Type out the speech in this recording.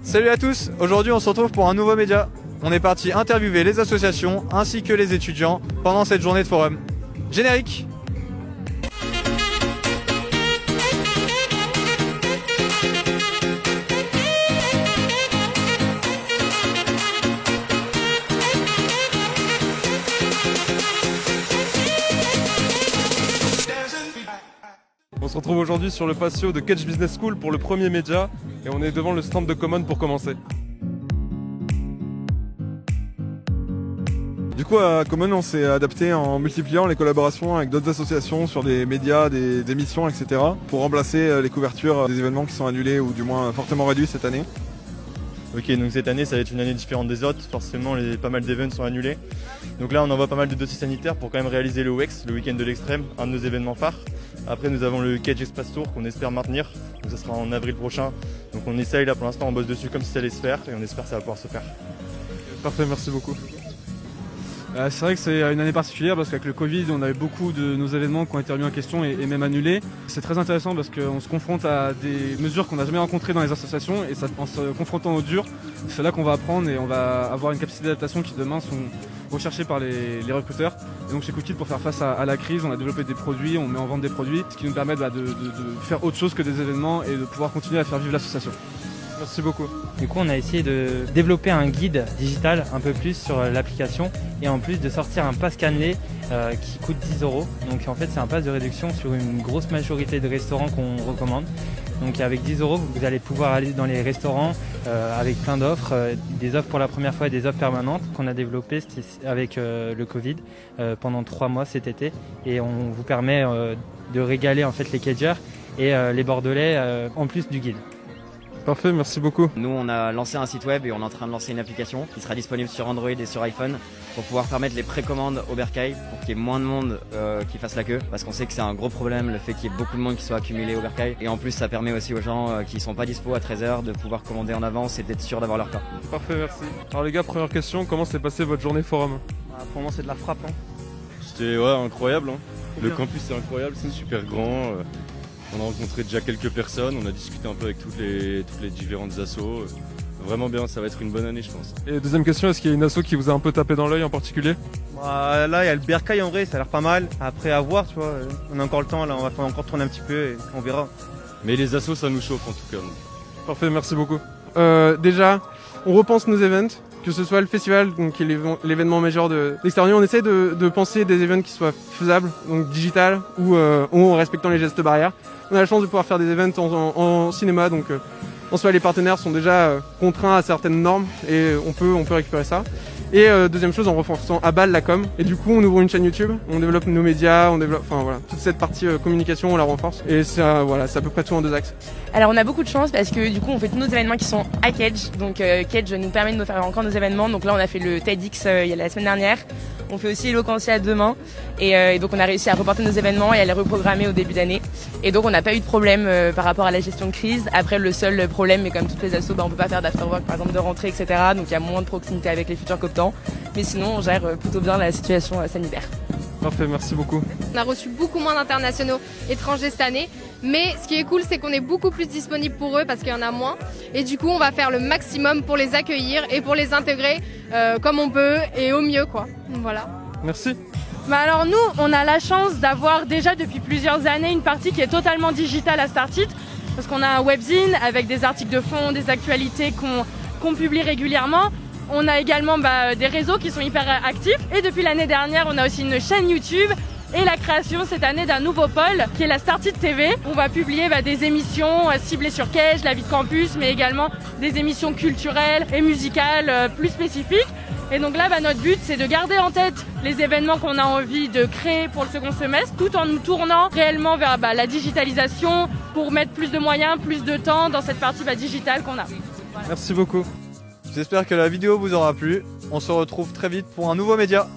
Salut à tous, aujourd'hui on se retrouve pour un nouveau média. On est parti interviewer les associations ainsi que les étudiants pendant cette journée de forum. Générique. On se retrouve aujourd'hui sur le patio de Catch Business School pour le premier média et on est devant le stand de Common pour commencer. Du coup, à Common, on s'est adapté en multipliant les collaborations avec d'autres associations sur des médias, des émissions, etc. pour remplacer les couvertures des événements qui sont annulés ou du moins fortement réduits cette année. Ok, donc cette année ça va être une année différente des autres, forcément pas mal d'événements sont annulés. Donc là on envoie pas mal de dossiers sanitaires pour quand même réaliser le WEX, le week-end de l'extrême, un de nos événements phares. Après nous avons le Cage Espace Tour qu'on espère maintenir, donc ça sera en avril prochain. Donc on essaye là pour l'instant, on bosse dessus comme si ça allait se faire et on espère que ça va pouvoir se faire. Parfait, merci beaucoup. C'est vrai que c'est une année particulière parce qu'avec le Covid, on avait beaucoup de nos événements qui ont été remis en question et même annulés. C'est très intéressant parce qu'on se confronte à des mesures qu'on n'a jamais rencontrées dans les associations et en se confrontant au dur, c'est là qu'on va apprendre et on va avoir une capacité d'adaptation qui demain sont recherchées par les recruteurs. Et donc chez Cookit, pour faire face à la crise, on a développé des produits, on met en vente des produits, ce qui nous permet de faire autre chose que des événements et de pouvoir continuer à faire vivre l'association. Merci beaucoup. Du coup, on a essayé de développer un guide digital un peu plus sur l'application et en plus de sortir un pass cannelé qui coûte 10 €. Donc en fait, c'est un pass de réduction sur une grosse majorité de restaurants qu'on recommande. Donc avec 10 €, vous allez pouvoir aller dans les restaurants avec plein d'offres, des offres pour la première fois et des offres permanentes qu'on a développées avec le Covid pendant 3 mois cet été. Et on vous permet de régaler en fait les cagers et les bordelais en plus du guide. Parfait, merci beaucoup. Nous, on a lancé un site web et on est en train de lancer une application qui sera disponible sur Android et sur iPhone pour pouvoir permettre les précommandes au bercail pour qu'il y ait moins de monde qui fasse la queue parce qu'on sait que c'est un gros problème le fait qu'il y ait beaucoup de monde qui soit accumulé au bercail et en plus ça permet aussi aux gens qui sont pas dispo à 13 h de pouvoir commander en avance et d'être sûr d'avoir leur temps. Parfait, merci. Alors les gars, première question, comment s'est passée votre journée forum? Pour moi, c'est de la frappe. C'était incroyable, Le campus est incroyable, c'est super grand. On a rencontré déjà quelques personnes, on a discuté un peu avec toutes les différentes assos. Vraiment bien, ça va être une bonne année je pense. Et deuxième question, est-ce qu'il y a une asso qui vous a un peu tapé dans l'œil en particulier? Là il y a le bercail en vrai, ça a l'air pas mal. Après à voir, tu vois, on a encore le temps là, on va encore tourner un petit peu et on verra. Mais les assos ça nous chauffe en tout cas. Parfait, merci beaucoup. Déjà, on repense nos events, que ce soit le festival, donc qui est l'événement majeur de l'extérieur. On essaie de penser des events qui soient faisables, donc digital ou en respectant les gestes barrières. On a la chance de pouvoir faire des events en cinéma, donc en soi les partenaires sont déjà contraints à certaines normes et on peut récupérer ça. Et deuxième chose, en renforçant à balle la com. Et du coup, on ouvre une chaîne YouTube, on développe nos médias, toute cette partie communication, on la renforce. Et ça, c'est à peu près tout en 2 axes. Alors on a beaucoup de chance parce que du coup on fait tous nos événements qui sont à Cage. Donc Cage nous permet de nous faire encore nos événements. Donc là on a fait le TEDx il y a la semaine dernière. On fait aussi Eloquentia demain. Et donc on a réussi à reporter nos événements et à les reprogrammer au début d'année. Et donc on n'a pas eu de problème par rapport à la gestion de crise. Après le seul problème, mais comme toutes les assos, on peut pas faire d'afterwork par exemple de rentrée, etc. Donc il y a moins de proximité avec les futurs cooptants. Mais sinon on gère plutôt bien la situation sanitaire. Parfait, merci beaucoup. On a reçu beaucoup moins d'internationaux étrangers cette année, mais ce qui est cool, c'est qu'on est beaucoup plus disponible pour eux parce qu'il y en a moins. Et du coup, on va faire le maximum pour les accueillir et pour les intégrer comme on peut et au mieux, quoi. Voilà. Merci. Alors nous, on a la chance d'avoir déjà depuis plusieurs années une partie qui est totalement digitale à Startit, parce qu'on a un webzine avec des articles de fond, des actualités qu'on publie régulièrement. On a également des réseaux qui sont hyper actifs. Et depuis l'année dernière, on a aussi une chaîne YouTube et la création cette année d'un nouveau pôle qui est la Startit TV. On va publier des émissions ciblées sur Cage, la vie de campus, mais également des émissions culturelles et musicales plus spécifiques. Et donc là, notre but, c'est de garder en tête les événements qu'on a envie de créer pour le second semestre, tout en nous tournant réellement vers la digitalisation pour mettre plus de moyens, plus de temps dans cette partie digitale qu'on a. Merci beaucoup. J'espère que la vidéo vous aura plu. On se retrouve très vite pour un nouveau média.